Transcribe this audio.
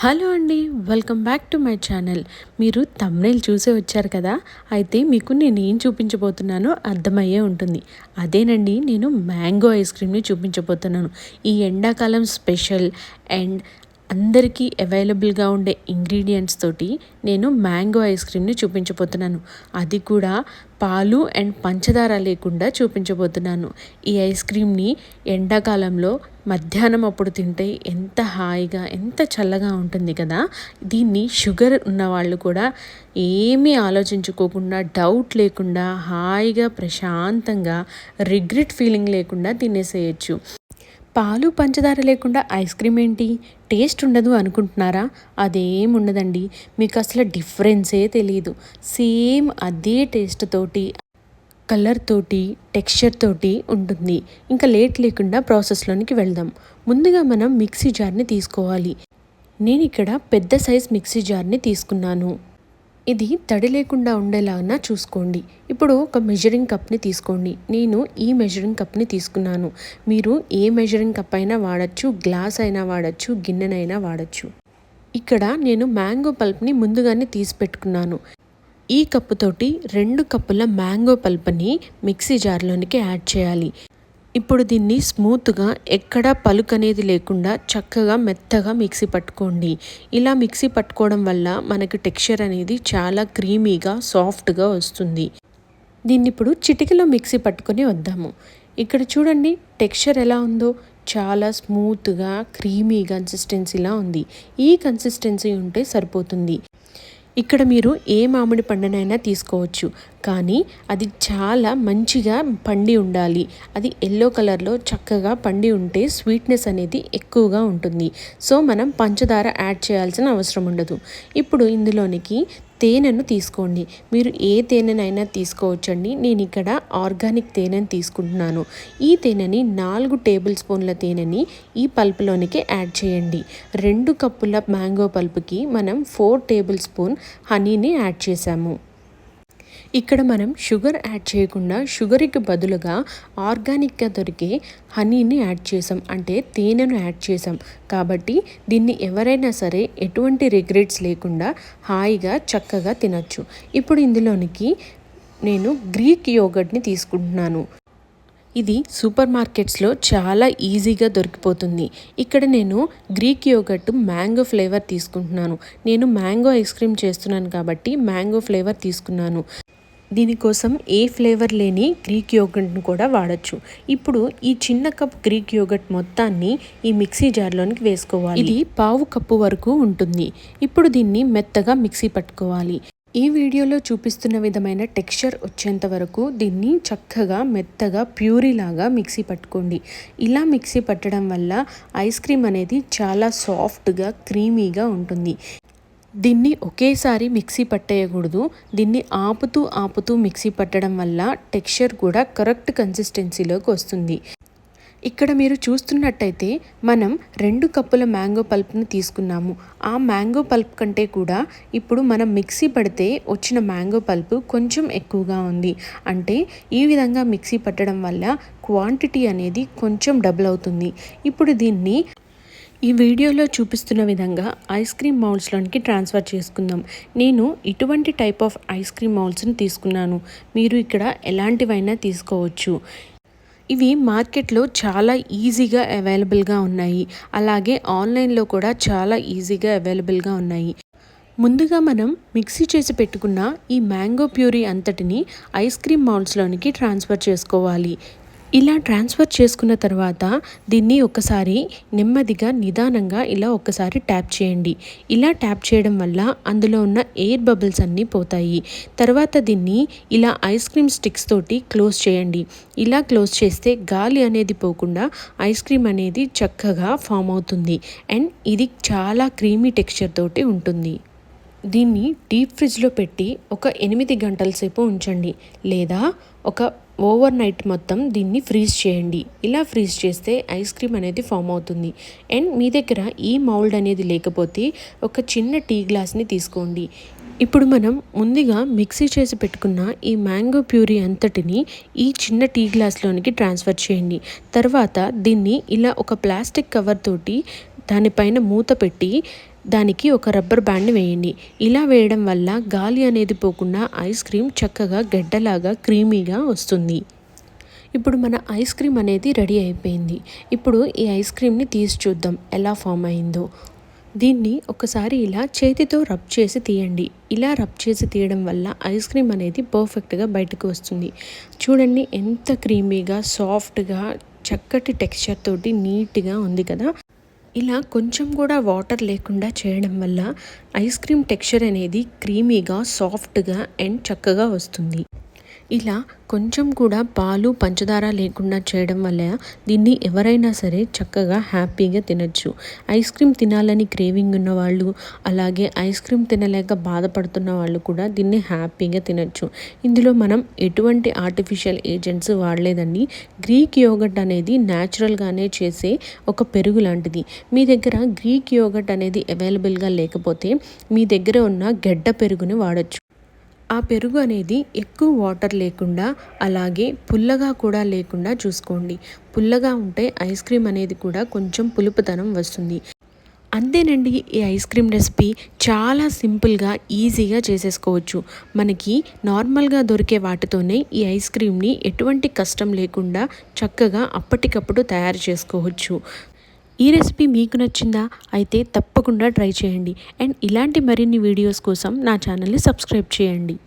Hello అండి, welcome back to my channel. మీరు thumbnail చూసే వచ్చారు కదా. అయితే మీకు నేను ఏం చూపించబోతున్నానో అర్థమయ్యే ఉంటుంది. అదేనండి, నేను మ్యాంగో ఐస్ క్రీమ్ని చూపించబోతున్నాను. ఈ ఎండాకాలం స్పెషల్ అండ్ అందరికీ అవైలబుల్గా ఉండే ఇంగ్రీడియంట్స్ తోటి నేను మ్యాంగో ఐస్ క్రీమ్ని చూపించబోతున్నాను. అది కూడా పాలు అండ్ పంచదార లేకుండా చూపించబోతున్నాను. ఈ ఐస్ క్రీమ్ని ఎండాకాలంలో మధ్యాహ్నం అప్పుడు తింటే ఎంత హాయిగా ఎంత చల్లగా ఉంటుంది కదా. దీన్ని షుగర్ ఉన్నవాళ్ళు కూడా ఏమీ ఆలోచించుకోకుండా, డౌట్ లేకుండా, హాయిగా ప్రశాంతంగా, రిగ్రెట్ ఫీలింగ్ లేకుండా తినేసేయచ్చు. పాలు పంచదార లేకుండా ఐస్ క్రీమ్ ఏంటి, టేస్ట్ ఉండదు అనుకుంటున్నారా? అదేం ఉండదండి. మీకు అసలు డిఫరెన్సే తెలియదు. సేమ్ అదే టేస్ట్ తోటి, కలర్ తోటి, టెక్స్చర్ తోటి ఉంటుంది. ఇంకా లేట్ లేకుండా ప్రాసెస్లోనికి వెళ్దాం. ముందుగా మనం మిక్సీ జార్ని తీసుకోవాలి. నేను ఇక్కడ పెద్ద సైజ్ మిక్సీ జార్ని తీసుకున్నాను. ఇది తడి లేకుండా ఉండేలాగా చూసుకోండి. ఇప్పుడు ఒక మెజరింగ్ కప్ని తీసుకోండి. నేను ఈ మెజరింగ్ కప్ని తీసుకున్నాను. మీరు ఏ మెజరింగ్ కప్ అయినా వాడచ్చు, గ్లాస్ అయినా వాడచ్చు, గిన్నెనైనా వాడచ్చు. ఇక్కడ నేను మ్యాంగో పల్ప్ని ముందుగానే తీసి పెట్టుకున్నాను. ఈ కప్పుతోటి 2 కప్పుల మ్యాంగో పల్ప్ని మిక్సీ జార్లోనికి యాడ్ చేయాలి. ఇప్పుడు దీన్ని స్మూత్గా, ఎక్కడా పలుకు అనేది లేకుండా చక్కగా మెత్తగా మిక్సీ పట్టుకోండి. ఇలా మిక్సీ పట్టుకోవడం వల్ల మనకి టెక్స్చర్ అనేది చాలా క్రీమీగా, సాఫ్ట్గా వస్తుంది. దీన్ని ఇప్పుడు చిటికలో మిక్సీ పట్టుకొని వద్దాము. ఇక్కడ చూడండి టెక్స్చర్ ఎలా ఉందో, చాలా స్మూత్గా, క్రీమీ కన్సిస్టెన్సీలా ఉంది. ఈ కన్సిస్టెన్సీ ఉంటే సరిపోతుంది. ఇక్కడ మీరు ఏ మామిడి పండునైనా తీసుకోవచ్చు, కానీ అది చాలా మంచిగా పండి ఉండాలి. అది ఎల్లో కలర్లో చక్కగా పండి ఉంటే స్వీట్నెస్ అనేది ఎక్కువగా ఉంటుంది. సో మనం పంచదార యాడ్ చేయాల్సిన అవసరం ఉండదు. ఇప్పుడు ఇందులోనికి తేనెను తీసుకోండి. మీరు ఏ తేనెనైనా తీసుకోవచ్చండి. నేను ఇక్కడ ఆర్గానిక్ తేనెను తీసుకుంటున్నాను. ఈ తేనెని 4 టేబుల్ స్పూన్ల తేనెని ఈ పల్పులోనికి యాడ్ చేయండి. 2 కప్పుల మ్యాంగో పల్పుకి మనం 4 టేబుల్ స్పూన్ హనీని యాడ్ చేసాము. ఇక్కడ మనం షుగర్ యాడ్ చేయకుండా షుగర్కి బదులుగా ఆర్గానిక్గా దొరికే హనీని యాడ్ చేసాం, అంటే తేనెను యాడ్ చేసాం. కాబట్టి దీన్ని ఎవరైనా సరే ఎటువంటి రిగ్రెట్స్ లేకుండా హాయిగా చక్కగా తినచ్చు. ఇప్పుడు ఇందులోనికి నేను గ్రీక్ యోగర్ట్ని తీసుకుంటున్నాను. ఇది సూపర్ మార్కెట్స్లో చాలా ఈజీగా దొరికిపోతుంది. ఇక్కడ నేను గ్రీక్ యోగర్ట్ మ్యాంగో ఫ్లేవర్ తీసుకుంటున్నాను. నేను మ్యాంగో ఐస్ క్రీమ్ చేస్తున్నాను కాబట్టి మ్యాంగో ఫ్లేవర్ తీసుకున్నాను. దీనికోసం ఏ ఫ్లేవర్ లేని గ్రీక్ యోగర్ట్ను కూడా వాడచ్చు. ఇప్పుడు ఈ చిన్న కప్ గ్రీక్ యోగర్ట్ మొత్తాన్ని ఈ మిక్సీ జార్లోనికి వేసుకోవాలి. ఇది 1/2 కప్పు వరకు ఉంటుంది. ఇప్పుడు దీన్ని మెత్తగా మిక్సీ పట్టుకోవాలి. ఈ వీడియోలో చూపిస్తున్న విధమైన టెక్స్చర్ వచ్చేంత వరకు దీన్ని చక్కగా మెత్తగా ప్యూరీలాగా మిక్సీ పట్టుకోండి. ఇలా మిక్సీ పట్టడం వల్ల ఐస్ క్రీమ్ అనేది చాలా సాఫ్ట్గా, క్రీమీగా ఉంటుంది. దీన్ని ఒకేసారి మిక్సీ పట్టేయకూడదు. దీన్ని ఆపుతూ మిక్సీ పట్టడం వల్ల టెక్స్చర్ కూడా కరెక్ట్ కన్సిస్టెన్సీలోకి వస్తుంది. ఇక్కడ మీరు చూస్తున్నట్టయితే మనం 2 కప్పుల మ్యాంగో పల్ప్ని తీసుకున్నాము. ఆ మ్యాంగో పల్ప్ కంటే కూడా ఇప్పుడు మనం మిక్సీ పడితే వచ్చిన మ్యాంగో పల్ప్ కొంచెం ఎక్కువగా ఉంది. అంటే ఈ విధంగా మిక్సీ పట్టడం వల్ల క్వాంటిటీ అనేది కొంచెం డబుల్ అవుతుంది. ఇప్పుడు దీన్ని ఈ వీడియోలో చూపిస్తున్న విధంగా ఐస్ క్రీమ్ మౌల్డ్స్లోనికి ట్రాన్స్ఫర్ చేసుకుందాం. నేను ఇటువంటి టైప్ ఆఫ్ ఐస్ క్రీమ్ మౌల్డ్స్ని తీసుకున్నాను. మీరు ఇక్కడ ఎలాంటివైనా తీసుకోవచ్చు. ఇవి మార్కెట్లో చాలా ఈజీగా అవైలబుల్గా ఉన్నాయి. అలాగే ఆన్లైన్లో కూడా చాలా ఈజీగా అవైలబుల్గా ఉన్నాయి. ముందుగా మనం మిక్సీ చేసి పెట్టుకున్న ఈ మ్యాంగో ప్యూరీ అంతటిని ఐస్ క్రీమ్ మౌల్డ్స్లోనికి ట్రాన్స్ఫర్ చేసుకోవాలి. ఇలా ట్రాన్స్ఫర్ చేసుకున్న తర్వాత దీన్ని ఒకసారి నెమ్మదిగా, నిదానంగా ఇలా ఒకసారి ట్యాప్ చేయండి. ఇలా ట్యాప్ చేయడం వల్ల అందులో ఉన్న ఎయిర్ బబుల్స్ అన్నీ పోతాయి. తర్వాత దీన్ని ఇలా ఐస్ క్రీమ్ స్టిక్స్ తోటి క్లోజ్ చేయండి. ఇలా క్లోజ్ చేస్తే గాలి అనేది పోకుండా ఐస్ క్రీమ్ అనేది చక్కగా ఫామ్ అవుతుంది. అండ్ ఇది చాలా క్రీమీ టెక్స్చర్ తోటి ఉంటుంది. దీన్ని డీప్ ఫ్రిడ్జ్లో పెట్టి ఒక 8 గంటల సేపు ఉంచండి, లేదా ఒక ఓవర్ నైట్ మొత్తం దీన్ని ఫ్రీజ్ చేయండి. ఇలా ఫ్రీజ్ చేస్తే ఐస్ క్రీమ్ అనేది ఫామ్ అవుతుంది. అండ్ మీ దగ్గర ఈ మౌల్డ్ అనేది లేకపోతే ఒక చిన్న టీ గ్లాస్ని తీసుకోండి. ఇప్పుడు మనం ముందుగా మిక్సీ చేసి పెట్టుకున్న ఈ మ్యాంగో ప్యూరీ అంతటిని ఈ చిన్న టీ గ్లాస్లోనికి ట్రాన్స్ఫర్ చేయండి. తర్వాత దీన్ని ఇలా ఒక ప్లాస్టిక్ కవర్ తోటి దానిపైన మూత పెట్టి దానికి ఒక రబ్బర్ బ్యాండ్ని వేయండి. ఇలా వేయడం వల్ల గాలి అనేది పోకుండా ఐస్ క్రీమ్ చక్కగా గడ్డలాగా క్రీమీగా వస్తుంది. ఇప్పుడు మన ఐస్ క్రీమ్ అనేది రెడీ అయిపోయింది. ఇప్పుడు ఈ ఐస్ క్రీమ్ని తీసి చూద్దాం ఎలా ఫామ్ అయిందో. దీన్ని ఒకసారి ఇలా చేతితో రబ్ చేసి తీయండి. ఇలా రబ్ చేసి తీయడం వల్ల ఐస్ క్రీమ్ అనేది పర్ఫెక్ట్గా బయటకు వస్తుంది. చూడండి ఎంత క్రీమీగా, సాఫ్ట్గా, చక్కటి టెక్స్చర్ తోటి నీట్గా ఉంది కదా. ఇలా కొంచెం కూడా వాటర్ లేకుండా చేయడం వల్ల ఐస్ క్రీమ్ టెక్స్చర్ అనేది క్రీమీగా, సాఫ్ట్గా అండ్ చక్కగా వస్తుంది. ఇలా కొంచెం కూడా పాలు, పంచదార లేకుండా చేయడం వల్ల దీన్ని ఎవరైనా సరే చక్కగా హ్యాపీగా తినచ్చు. ఐస్ క్రీమ్ తినాలని క్రేవింగ్ ఉన్నవాళ్ళు, అలాగే ఐస్ క్రీమ్ తినలేక బాధపడుతున్న వాళ్ళు కూడా దీన్ని హ్యాపీగా తినచ్చు. ఇందులో మనం ఎటువంటి ఆర్టిఫిషియల్ ఏజెంట్స్ వాడలేదండి. గ్రీక్ యోగర్ట్ అనేది న్యాచురల్గానే చేసే ఒక పెరుగు లాంటిది. మీ దగ్గర గ్రీక్ యోగర్ట్ అనేది అవైలబుల్గా లేకపోతే మీ దగ్గర ఉన్న గెడ్డ పెరుగుని వాడచ్చు. ఆ పెరుగు అనేది ఎక్కువ వాటర్ లేకుండా, అలాగే పుల్లగా కూడా లేకుండా చూసుకోండి. పుల్లగా ఉంటే ఐస్ క్రీమ్ అనేది కూడా కొంచెం పులుపుతనం వస్తుంది. అంతేనండి, ఈ ఐస్ క్రీమ్ రెసిపీ చాలా సింపుల్గా, ఈజీగా చేసేసుకోవచ్చు. మనకి నార్మల్గా దొరికే వాటితోనే ఈ ఐస్ క్రీమ్ని ఎటువంటి కష్టం లేకుండా చక్కగా అప్పటికప్పుడు తయారు చేసుకోవచ్చు. ఈ రెసిపీ మీకు నచ్చిందా? అయితే తప్పకుండా ట్రై చేయండి. అండ్ ఇలాంటి మరిన్ని వీడియోస్ కోసం నా ఛానల్ని సబ్స్క్రైబ్ చేయండి.